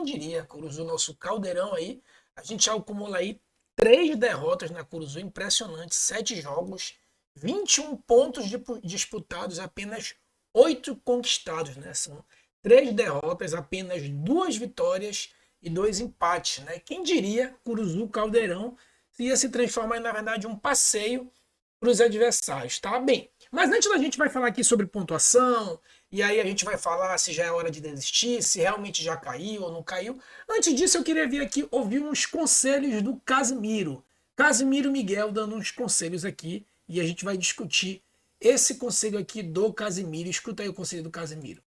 quem diria, Curuzu, nosso caldeirão aí, a gente já acumula aí 3 derrotas na Curuzu, impressionante, 7 jogos, 21 pontos disputados, apenas 8 conquistados, né? São 3 derrotas, apenas 2 vitórias e 2 empates, né? Quem diria, Curuzu Caldeirão ia se transformar em, na verdade, um passeio para os adversários, tá? Bem, mas antes a gente vai falar aqui sobre pontuação, e aí a gente vai falar se já é hora de desistir, se realmente já caiu ou não caiu. Antes disso, eu queria vir aqui ouvir uns conselhos do Casimiro. Casimiro Miguel dando uns conselhos aqui, e a gente vai discutir esse conselho aqui do Casimiro. Escuta aí o conselho do Casimiro.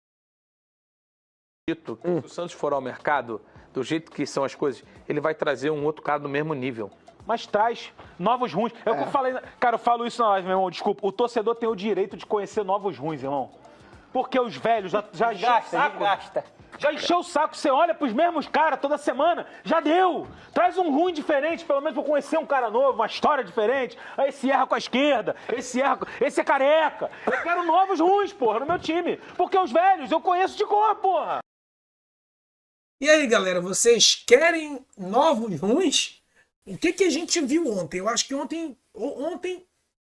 Se o Santos for ao mercado, do jeito que são as coisas, ele vai trazer um outro cara do mesmo nível. Mas traz novos ruins. É o que eu falei, cara, eu falo isso na live, meu irmão, desculpa. O torcedor tem o direito de conhecer novos ruins, irmão. Porque os velhos já gasta. Já encheu o saco, você olha pros mesmos caras toda semana, já deu. Traz um ruim diferente, pelo menos pra conhecer um cara novo, uma história diferente. Aí esse erra com a esquerda, esse é careca. Eu quero novos ruins, porra, no meu time. Porque os velhos eu conheço de cor, porra. E aí, galera, vocês querem novos ruins? O que a gente viu ontem? Eu acho que ontem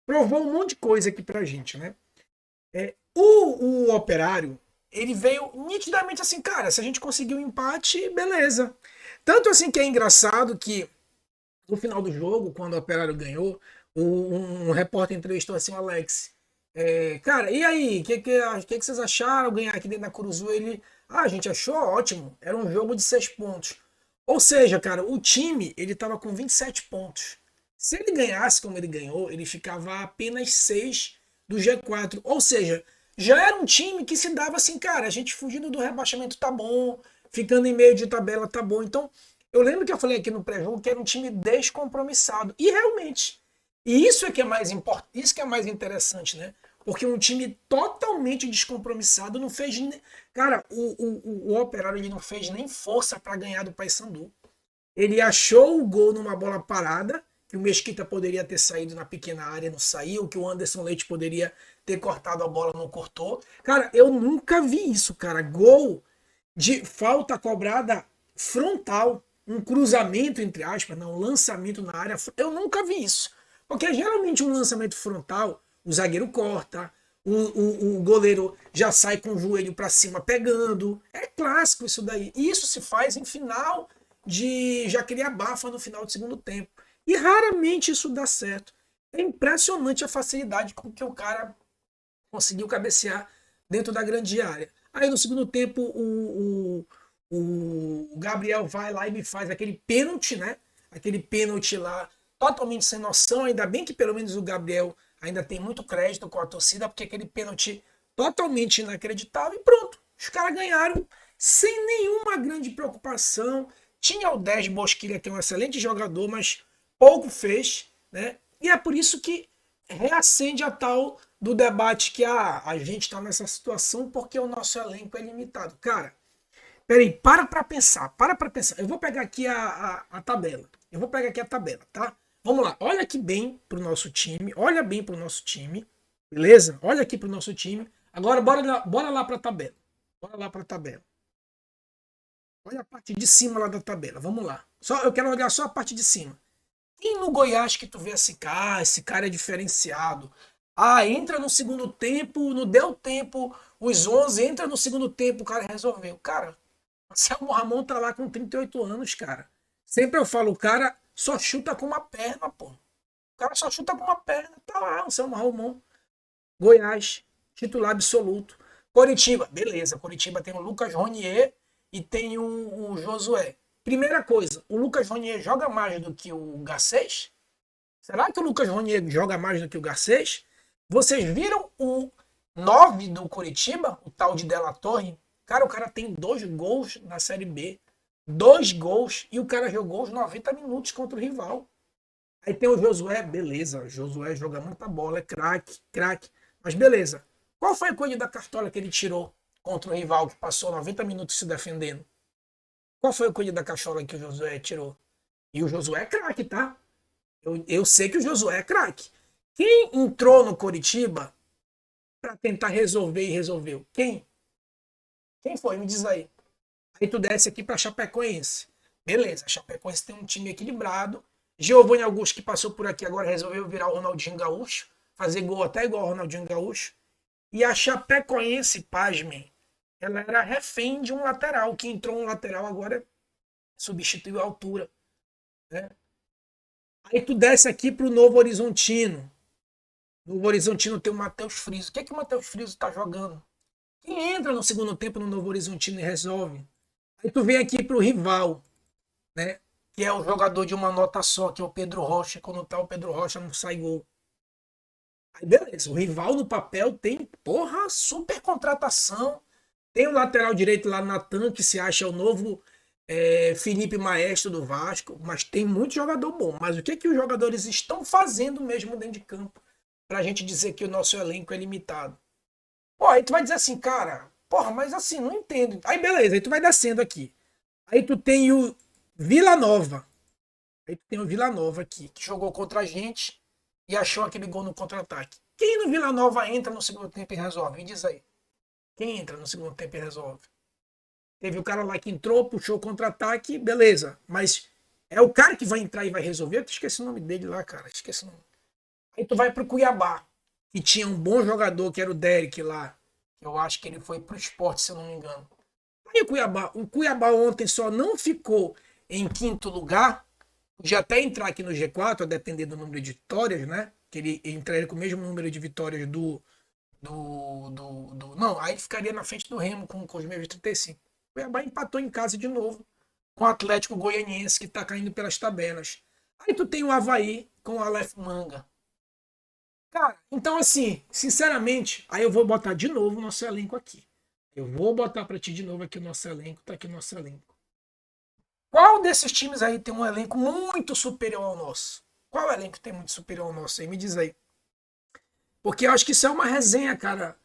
provou um monte de coisa aqui pra gente, né? O Operário, ele veio nitidamente assim, cara, se a gente conseguir um empate, beleza. Tanto assim que é engraçado que no final do jogo, quando o Operário ganhou, um repórter entrevistou assim o Alex. Cara, e aí? O que vocês acharam ganhar aqui dentro da Curuzu? A gente achou ótimo. Era um jogo de 6 pontos. Ou seja, cara, o time, ele tava com 27 pontos. Se ele ganhasse como ele ganhou, ele ficava a apenas 6 do G4. Ou seja, já era um time que se dava assim, cara, a gente fugindo do rebaixamento tá bom, ficando em meio de tabela tá bom. Então, eu lembro que eu falei aqui no pré-jogo que era um time descompromissado. E realmente, e isso é que é mais importante, isso que é mais interessante, né? Porque um time totalmente descompromissado não fez. Cara, o Operário ele não fez nem força para ganhar do Paysandu. Ele achou o gol numa bola parada, que o Mesquita poderia ter saído na pequena área, não saiu, que o Anderson Leite poderia ter cortado a bola, não cortou. Cara, eu nunca vi isso, cara. Gol de falta cobrada frontal, um cruzamento, entre aspas, não, um lançamento na área. Eu nunca vi isso. Porque geralmente um lançamento frontal, o zagueiro corta, o goleiro já sai com o joelho para cima pegando. É clássico isso daí. E isso se faz em final de já queria abafa no final do segundo tempo. E raramente isso dá certo. É impressionante a facilidade com que o cara conseguiu cabecear dentro da grande área. Aí no segundo tempo o Gabriel vai lá e me faz aquele pênalti, né? Aquele pênalti lá totalmente sem noção. Ainda bem que pelo menos o Gabriel ainda tem muito crédito com a torcida, porque aquele pênalti totalmente inacreditável e pronto. Os caras ganharam sem nenhuma grande preocupação. Tinha o 10 Bosquilha, que é um excelente jogador, mas pouco fez, né? E é por isso que reacende a tal do debate que a gente está nessa situação porque o nosso elenco é limitado. Cara, peraí, para pra pensar. Eu vou pegar aqui a tabela. Eu vou pegar aqui a tabela, tá? Vamos lá, olha aqui bem pro nosso time. Olha bem pro nosso time. Beleza? Olha aqui pro nosso time. Agora bora lá pra tabela. Bora lá pra tabela. Olha a parte de cima lá da tabela. Vamos lá. Eu quero olhar só a parte de cima. E no Goiás que tu vê esse cara é diferenciado. Entra no segundo tempo, não deu tempo, os 11, entra no segundo tempo, o cara resolveu. Cara, o Anselmo Ramon tá lá com 38 anos, cara. Sempre eu falo, o cara só chuta com uma perna, pô. O cara só chuta com uma perna, tá lá, o Anselmo Ramon. Goiás, titular absoluto. Coritiba, beleza, Coritiba tem o Lucas Ronier e tem o Josué. Primeira coisa, o Lucas Ronier joga mais do que o Garcês? Será que o Lucas Ronier joga mais do que o Garcês? Vocês viram o 9 do Coritiba, o tal de Della Torre? Cara, o cara tem 2 gols na Série B. 2 gols e o cara jogou os 90 minutos contra o rival. Aí tem o Josué, beleza. O Josué joga muita bola, é craque. Mas beleza. Qual foi a coisa da cartola que ele tirou contra o rival que passou 90 minutos se defendendo? Qual foi o coelho da cachola que o Josué tirou? E o Josué é craque, tá? Eu sei que o Josué é craque. Quem entrou no Coritiba para tentar resolver e resolveu? Quem? Quem foi? Me diz aí. Aí tu desce aqui pra Chapecoense. Beleza, a Chapecoense tem um time equilibrado. Giovanni Augusto, que passou por aqui agora, resolveu virar o Ronaldinho Gaúcho. Fazer gol até igual ao Ronaldinho Gaúcho. E a Chapecoense, pasmem, ela era refém de um lateral. Que entrou um lateral agora substituiu a altura. Né? Aí tu desce aqui pro Novo Horizontino. Novo Horizontino tem o Matheus Friso. O que é que o Matheus Friso tá jogando? Quem entra no segundo tempo no Novo Horizontino e resolve? Aí tu vem aqui pro rival, né? Que é o jogador de uma nota só, que é o Pedro Rocha. Quando tá o Pedro Rocha, não sai gol. Aí beleza, o rival no papel tem, porra, super contratação. Tem o lateral direito lá, Natan, que se acha o novo Felipe Maestro do Vasco. Mas tem muito jogador bom. Mas o que que os jogadores estão fazendo mesmo dentro de campo? Pra gente dizer que o nosso elenco é limitado. Pô, aí tu vai dizer assim, cara, porra, mas assim, não entendo. Aí beleza, aí tu vai descendo aqui. Aí tu tem o Vila Nova. Aí tu tem o Vila Nova aqui, que jogou contra a gente e achou aquele gol no contra-ataque. Quem no Vila Nova entra no segundo tempo e resolve? Me diz aí. Quem entra no segundo tempo e resolve? Teve o cara lá que entrou, puxou o contra-ataque, beleza. Mas é o cara que vai entrar e vai resolver? Eu esqueci o nome dele lá, cara. Esqueci o nome. Aí tu vai pro Cuiabá, que tinha um bom jogador, que era o Derek lá. Eu acho que ele foi pro Sport, se eu não me engano. Aí o Cuiabá ontem só não ficou em quinto lugar, podia até entrar aqui no G4, a depender do número de vitórias, né? Que ele entraria com o mesmo número de vitórias Não, aí ficaria na frente do Remo com os mesmos 35. O Cuiabá empatou em casa de novo com o Atlético Goianiense, que tá caindo pelas tabelas. Aí tu tem o Avaí com o Aleph Manga. Cara, então assim, sinceramente, aí eu vou botar de novo o nosso elenco aqui. Eu vou botar pra ti de novo aqui o nosso elenco, tá aqui o nosso elenco. Qual desses times aí tem um elenco muito superior ao nosso? Qual elenco tem muito superior ao nosso aí? Me diz aí. Porque eu acho que isso é uma resenha, cara.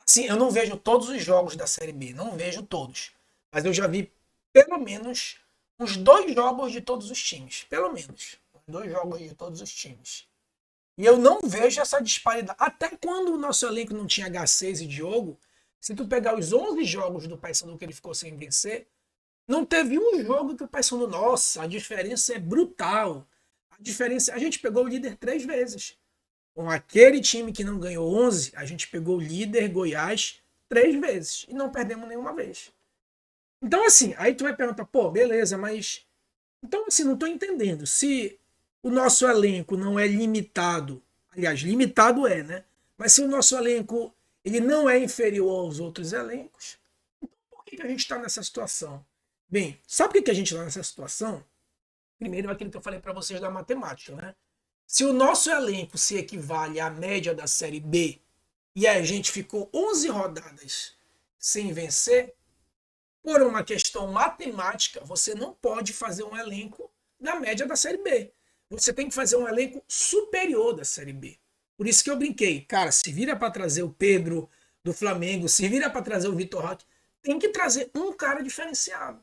Assim, eu não vejo todos os jogos da Série B, não vejo todos. Mas eu já vi pelo menos uns 2 jogos de todos os times. Pelo menos. 2 jogos de todos os times. E eu não vejo essa disparidade. Até quando o nosso elenco não tinha H6 e Diogo, se tu pegar os 11 jogos do Paysandu que ele ficou sem vencer, não teve um jogo que o Paysandu, nossa, a diferença é brutal. A diferença, a gente pegou o líder 3 vezes. Com aquele time que não ganhou 11, a gente pegou o líder Goiás 3 vezes e não perdemos nenhuma vez. Então assim, aí tu vai perguntar, pô, beleza, mas então assim, não tô entendendo. Se o nosso elenco não é limitado, aliás, limitado é, né? Mas se o nosso elenco ele não é inferior aos outros elencos, então por que a gente está nessa situação? Bem, sabe por que a gente está nessa situação? Primeiro, aquilo que eu falei para vocês da matemática, né? Se o nosso elenco se equivale à média da Série B e a gente ficou 11 rodadas sem vencer, por uma questão matemática, você não pode fazer um elenco na média da Série B. Você tem que fazer um elenco superior da Série B. Por isso que eu brinquei. Cara, se vira para trazer o Pedro do Flamengo, se vira para trazer o Vitor Roque, tem que trazer um cara diferenciado.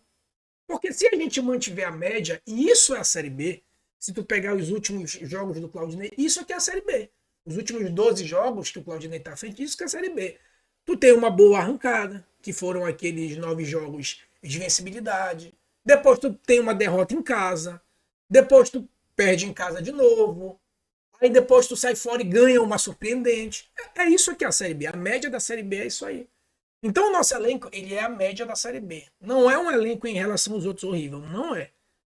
Porque se a gente mantiver a média, e isso é a Série B, se tu pegar os últimos jogos do Claudinei, isso aqui é a Série B. Os últimos 12 jogos que o Claudinei tá à frente, isso que é a Série B. Tu tem uma boa arrancada, que foram aqueles 9 jogos de vencibilidade. Depois tu tem uma derrota em casa. Depois tu perde em casa de novo. Aí depois tu sai fora e ganha uma surpreendente. É isso aqui a Série B. A média da Série B é isso aí. Então o nosso elenco, ele é a média da Série B. Não é um elenco em relação aos outros horrível. Não é.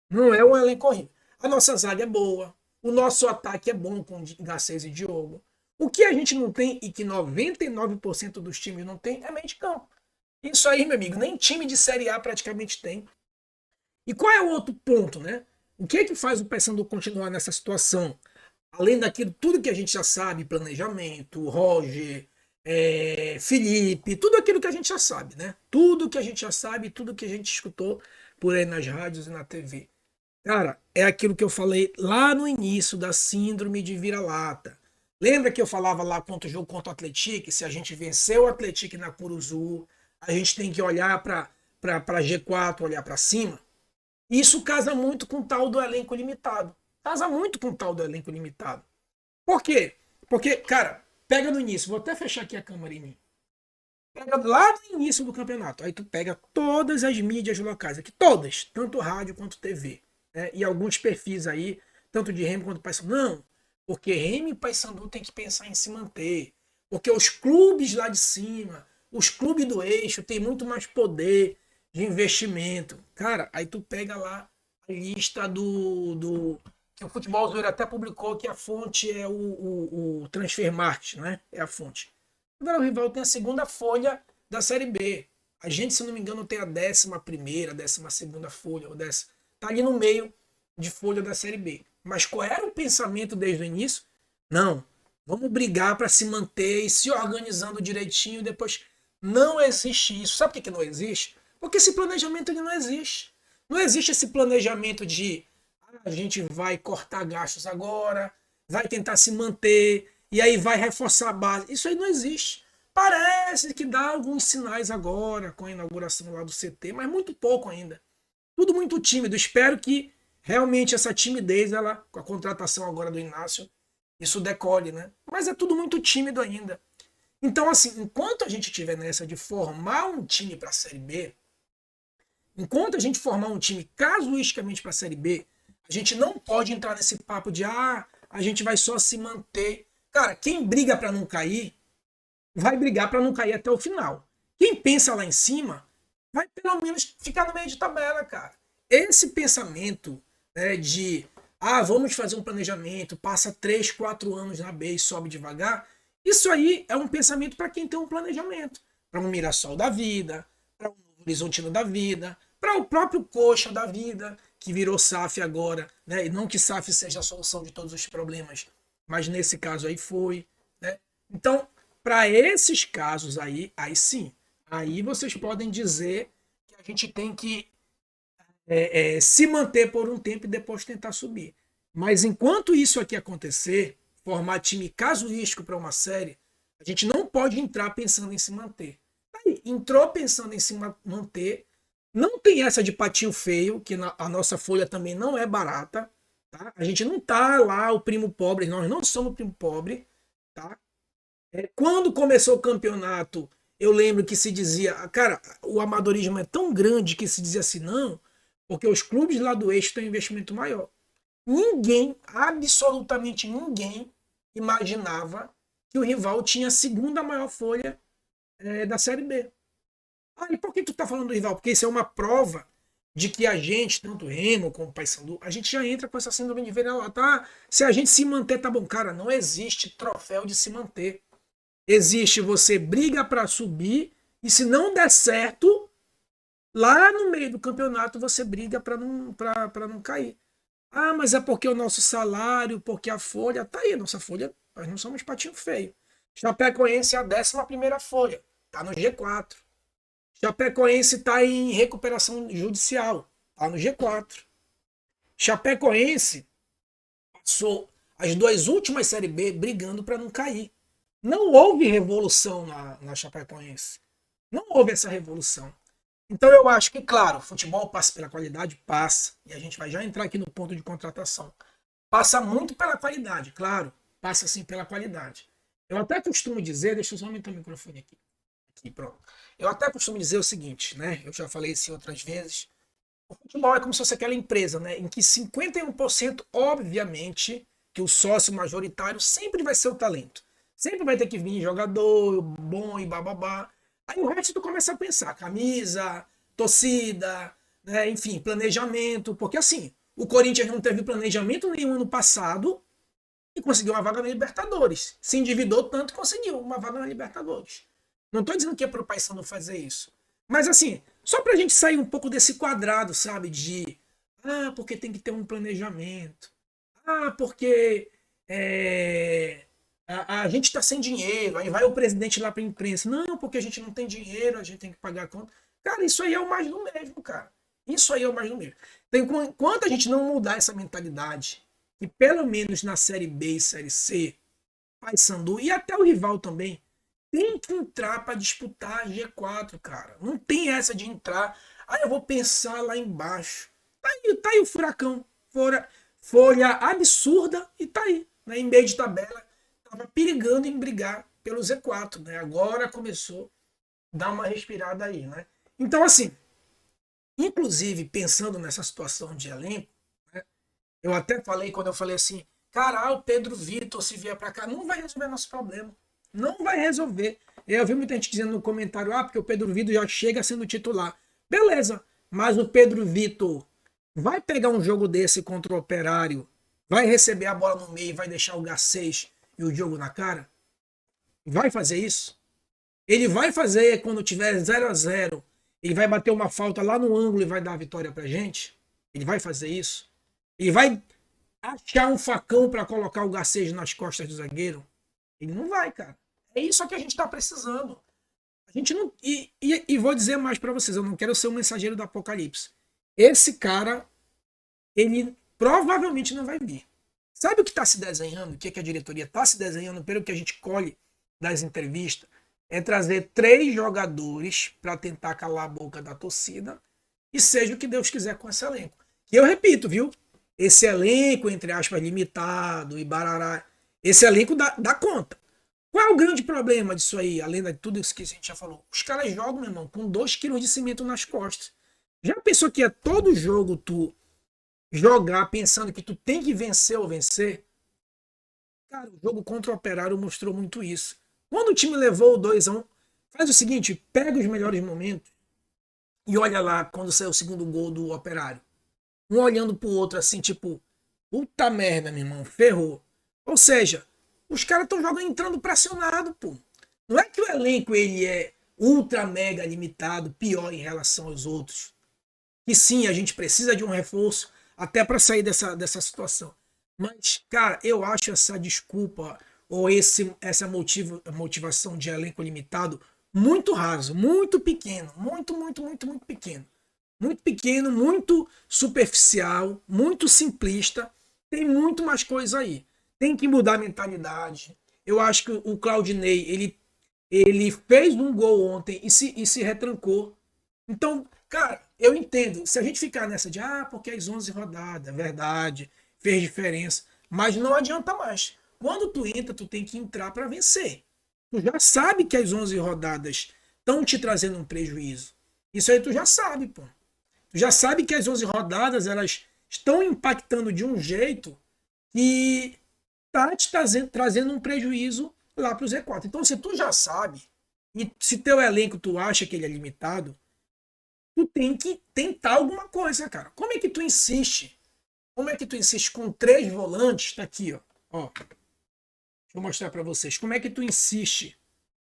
Não é um elenco horrível. A nossa zaga é boa. O nosso ataque é bom com Garcês e Diogo. O que a gente não tem e que 99% dos times não tem é meio de campo. Isso aí, meu amigo, nem time de Série A praticamente tem. E qual é o outro ponto, né? O que é que faz o Paysandu continuar nessa situação? Além daquilo, tudo que a gente já sabe, planejamento, Roger, Felipe, tudo aquilo que a gente já sabe, né? Tudo que a gente já sabe, tudo que a gente escutou por aí nas rádios e na TV. Cara, é aquilo que eu falei lá no início da síndrome de vira-lata. Lembra que eu falava lá contra o jogo contra o Atlético? Se a gente venceu o Atlético na Curuzu, a gente tem que olhar para G4, olhar para cima. Isso casa muito com o tal do elenco limitado. Casa muito com o tal do elenco limitado. Por quê? Porque, cara, pega no início. Vou até fechar aqui a câmera em mim. Pega lá no início do campeonato. Aí tu pega todas as mídias locais aqui, todas, tanto rádio quanto TV, né? E alguns perfis aí, tanto de Remo quanto Paysandu. Não, porque Remo e Paysandu tem que pensar em se manter. Porque os clubes lá de cima, os clubes do eixo, tem muito mais poder de investimento. Cara, aí tu pega lá a lista do que o Futebol Zoeiro até publicou que a fonte é o Transfermarkt, né? É a fonte. Agora o rival tem a segunda folha da Série B. A gente, se não me engano, tem a 11ª, 12ª folha. Tá ali no meio de folha da Série B. Mas qual era o pensamento desde o início? Não. Vamos brigar para se manter e se organizando direitinho. Depois não existe isso. Sabe por que não existe? Porque esse planejamento ele não existe. Não existe esse planejamento de a gente vai cortar gastos agora, vai tentar se manter e aí vai reforçar a base. Isso aí não existe. Parece que dá alguns sinais agora com a inauguração lá do CT, mas muito pouco ainda. Tudo muito tímido. Espero que realmente essa timidez, ela, com a contratação agora do Inácio, isso decole, né? Mas é tudo muito tímido ainda. Então, assim, enquanto a gente tiver nessa de formar um time para a Série B, enquanto a gente formar um time casuisticamente para a Série B, a gente não pode entrar nesse papo de a gente vai só se manter. Cara, quem briga para não cair, vai brigar para não cair até o final. Quem pensa lá em cima, vai pelo menos ficar no meio de tabela, cara. Esse pensamento, né, de vamos fazer um planejamento, passa 3, 4 anos na B e sobe devagar, isso aí é um pensamento para quem tem um planejamento. Para um Mirassol da vida, para um Horizontino da vida, para o próprio Coxa da vida, que virou SAF agora, né? E não que SAF seja a solução de todos os problemas, mas nesse caso aí foi, né? Então, para esses casos aí sim, aí vocês podem dizer que a gente tem que se manter por um tempo e depois tentar subir. Mas enquanto isso aqui acontecer, formar time casuístico para uma série, a gente não pode entrar pensando em se manter. Aí, entrou pensando em se manter, não tem essa de patinho feio, que a nossa folha também não é barata, tá? A gente não tá lá o primo pobre, nós não somos o primo pobre, tá? Quando começou o campeonato, eu lembro que se dizia, cara, o amadorismo é tão grande que se dizia assim, não, porque os clubes lá do eixo têm um investimento maior. Ninguém, absolutamente ninguém, imaginava que o rival tinha a segunda maior folha da Série B. E por que tu tá falando do rival? Porque isso é uma prova de que a gente, tanto o Remo como o Paysandu, a gente já entra com essa síndrome de vira-lata. Se a gente se manter, tá bom. Cara, não existe troféu de se manter. Existe você briga para subir e se não der certo, lá no meio do campeonato você briga para não cair. Mas é porque o nosso salário, porque a folha, tá aí, a nossa folha, nós não somos patinho feio. Chapecoense é a 11ª folha, tá no G4. Chapecoense tá em recuperação judicial, tá no G4. Chapecoense passou as 2 últimas Série B brigando para não cair. Não houve revolução na Chapecoense. Não houve essa revolução. Então eu acho que, claro, o futebol passa pela qualidade, passa. E a gente vai já entrar aqui no ponto de contratação. Passa muito pela qualidade, claro. Passa sim pela qualidade. Eu até costumo dizer, deixa eu só aumentar o microfone aqui. Aqui, pronto. Eu até costumo dizer o seguinte, né? Eu já falei isso outras vezes. O futebol é como se fosse aquela empresa, né? Em que 51%, obviamente, que o sócio majoritário sempre vai ser o talento. Sempre vai ter que vir jogador bom e bababá. Aí o resto tu começa a pensar, camisa, torcida, né, enfim, planejamento, porque assim, o Corinthians não teve planejamento nenhum ano passado e conseguiu uma vaga na Libertadores. Se endividou tanto, conseguiu uma vaga na Libertadores. Não estou dizendo que é pro Paysandu fazer isso. Mas assim, só pra gente sair um pouco desse quadrado, sabe, de porque tem que ter um planejamento. Porque a gente está sem dinheiro, aí vai o presidente lá para a imprensa. Não, porque a gente não tem dinheiro, a gente tem que pagar a conta. Cara, isso aí é o mais do mesmo, cara. Isso aí é o mais do mesmo. Então, enquanto a gente não mudar essa mentalidade, que pelo menos na Série B e Série C, Paysandu e até o rival também, tem que entrar para disputar G4, cara. Não tem essa de entrar, eu vou pensar lá embaixo. Tá aí o furacão. Folha absurda e tá aí, né, em meio de tabela. Estava perigando em brigar pelo Z4, né? Agora começou dar uma respirada aí, né? Então, assim, inclusive, pensando nessa situação de elenco, né, eu até falei quando eu falei assim, cara, o Pedro Vitor, se vier para cá, não vai resolver nosso problema. Não vai resolver. Eu vi muita gente dizendo no comentário, porque o Pedro Vitor já chega sendo titular. Beleza, mas o Pedro Vitor vai pegar um jogo desse contra o Operário, vai receber a bola no meio e vai deixar o G6 e o jogo na cara? Vai fazer isso? Ele vai fazer quando tiver 0-0, ele vai bater uma falta lá no ângulo e vai dar a vitória pra gente? Ele vai fazer isso? Ele vai achar um facão para colocar o G6 nas costas do zagueiro? Ele não vai, cara. É isso que a gente tá precisando. A gente não. E vou dizer mais para vocês, eu não quero ser um mensageiro do apocalipse. Esse cara, ele provavelmente não vai vir. Sabe o que está se desenhando? O que a diretoria está se desenhando, pelo que a gente colhe das entrevistas? É trazer 3 jogadores para tentar calar a boca da torcida e seja o que Deus quiser com esse elenco. E eu repito, viu? Esse elenco, entre aspas, limitado e barará, esse elenco dá conta. Qual é o grande problema disso aí, além de tudo isso que a gente já falou? Os caras jogam, meu irmão, com 2 quilos de cimento nas costas. Já pensou que é todo jogo tu jogar pensando que tu tem que vencer ou vencer? Cara, o jogo contra o Operário mostrou muito isso. Quando o time levou o 2-1, faz o seguinte, pega os melhores momentos e olha lá quando saiu o segundo gol do Operário. Um olhando pro outro assim, tipo, puta merda, meu irmão, ferrou. Ou seja, os caras estão jogando entrando pressionado, pô. Não é que o elenco ele é ultra mega limitado, pior em relação aos outros. Que sim, a gente precisa de um reforço até para sair dessa situação. Mas, cara, eu acho essa desculpa ou essa motivação de elenco limitado muito raso, muito pequeno, muito pequeno. Muito pequeno, muito superficial, muito simplista. Tem muito mais coisa aí. Tem que mudar a mentalidade. Eu acho que o Claudinei, ele fez um gol ontem e se retrancou. Então, cara, eu entendo. Se a gente ficar nessa de, porque as 11 rodadas, é verdade, fez diferença. Mas não adianta mais. Quando tu entra, tu tem que entrar para vencer. Tu já sabe que as 11 rodadas estão te trazendo um prejuízo. Isso aí tu já sabe, pô. Tu já sabe que as 11 rodadas, elas estão impactando de um jeito que tá te trazendo um prejuízo lá pro Z4. Então, se tu já sabe, e se teu elenco tu acha que ele é limitado, tu tem que tentar alguma coisa, cara. Como é que tu insiste? Como é que tu insiste com 3 volantes? Tá aqui, ó. Deixa eu mostrar para vocês. Como é que tu insiste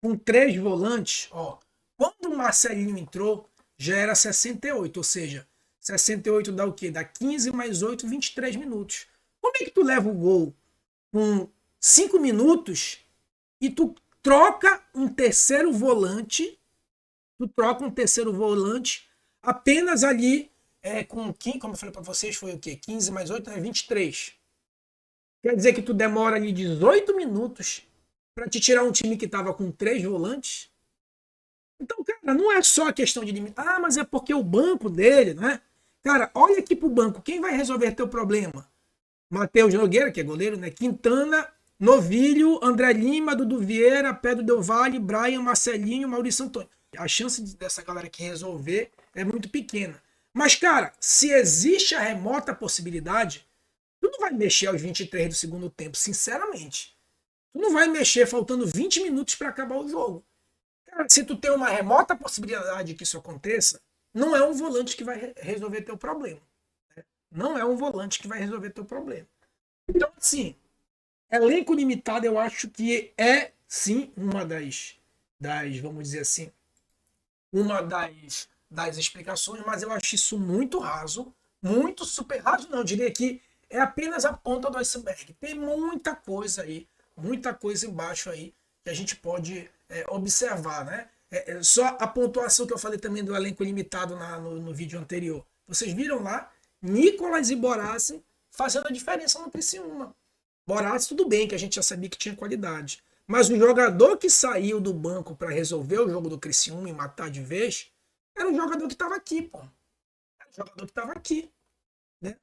com 3 volantes? Ó, quando o Marcelinho entrou, já era 68, ou seja, 68 dá o quê? Dá 15 mais 8, 23 minutos. Como é que tu leva o gol com 5 minutos e tu troca um terceiro volante? Tu troca um terceiro volante apenas ali com 15, como eu falei para vocês, foi o quê? 15 mais 8 é 23. Quer dizer que tu demora ali 18 minutos para te tirar um time que estava com 3 volantes? Então, cara, não é só a questão de limitar, mas é porque o banco dele, né? Cara, olha aqui pro banco, quem vai resolver teu problema? Matheus Nogueira, que é goleiro, né? Quintana, Novilho, André Lima, Dudu Vieira, Pedro Del Valle, Brian, Marcelinho, Maurício Antônio. A chance dessa galera que resolver é muito pequena. Mas, cara, se existe a remota possibilidade, tu não vai mexer aos 23 do segundo tempo, sinceramente. Tu não vai mexer faltando 20 minutos para acabar o jogo. Cara, se tu tem uma remota possibilidade que isso aconteça, não é um volante que vai resolver teu problema. Né? Não é um volante que vai resolver teu problema. Então, assim, elenco limitado eu acho que é, sim, uma das vamos dizer assim, uma das explicações, mas eu acho isso muito raso, muito super raso, não, eu diria que é apenas a ponta do iceberg. Tem muita coisa aí, muita coisa embaixo aí que a gente pode observar, né? Só a pontuação que eu falei também do elenco limitado no vídeo anterior. Vocês viram lá, Nicolas e Borassi fazendo a diferença no Criciúma. Borassi, tudo bem, que a gente já sabia que tinha qualidade. Mas o jogador que saiu do banco para resolver o jogo do Criciúma e matar de vez, era um jogador que estava aqui, pô. Era um jogador que estava aqui. Né?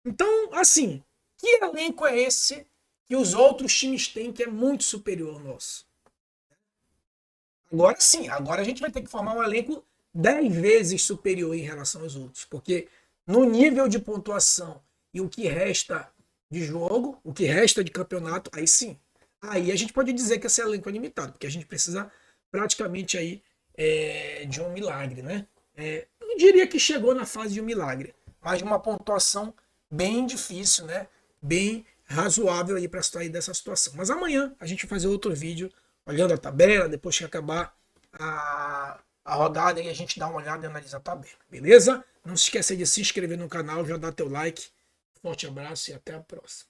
Então, assim, que elenco é esse que os outros times têm que é muito superior ao nosso? Agora sim, agora a gente vai ter que formar um elenco 10 vezes superior em relação aos outros, porque no nível de pontuação e o que resta de jogo, o que resta de campeonato, aí sim. Aí a gente pode dizer que esse elenco é limitado, porque a gente precisa praticamente aí de um milagre, né? Não diria que chegou na fase de um milagre, mas de uma pontuação bem difícil, né? Bem razoável aí para sair dessa situação. Mas amanhã a gente vai fazer outro vídeo olhando a tabela, depois que acabar a rodada e a gente dá uma olhada e analisa a tabela, beleza? Não se esqueça de se inscrever no canal, já dá teu like. Forte abraço e até a próxima.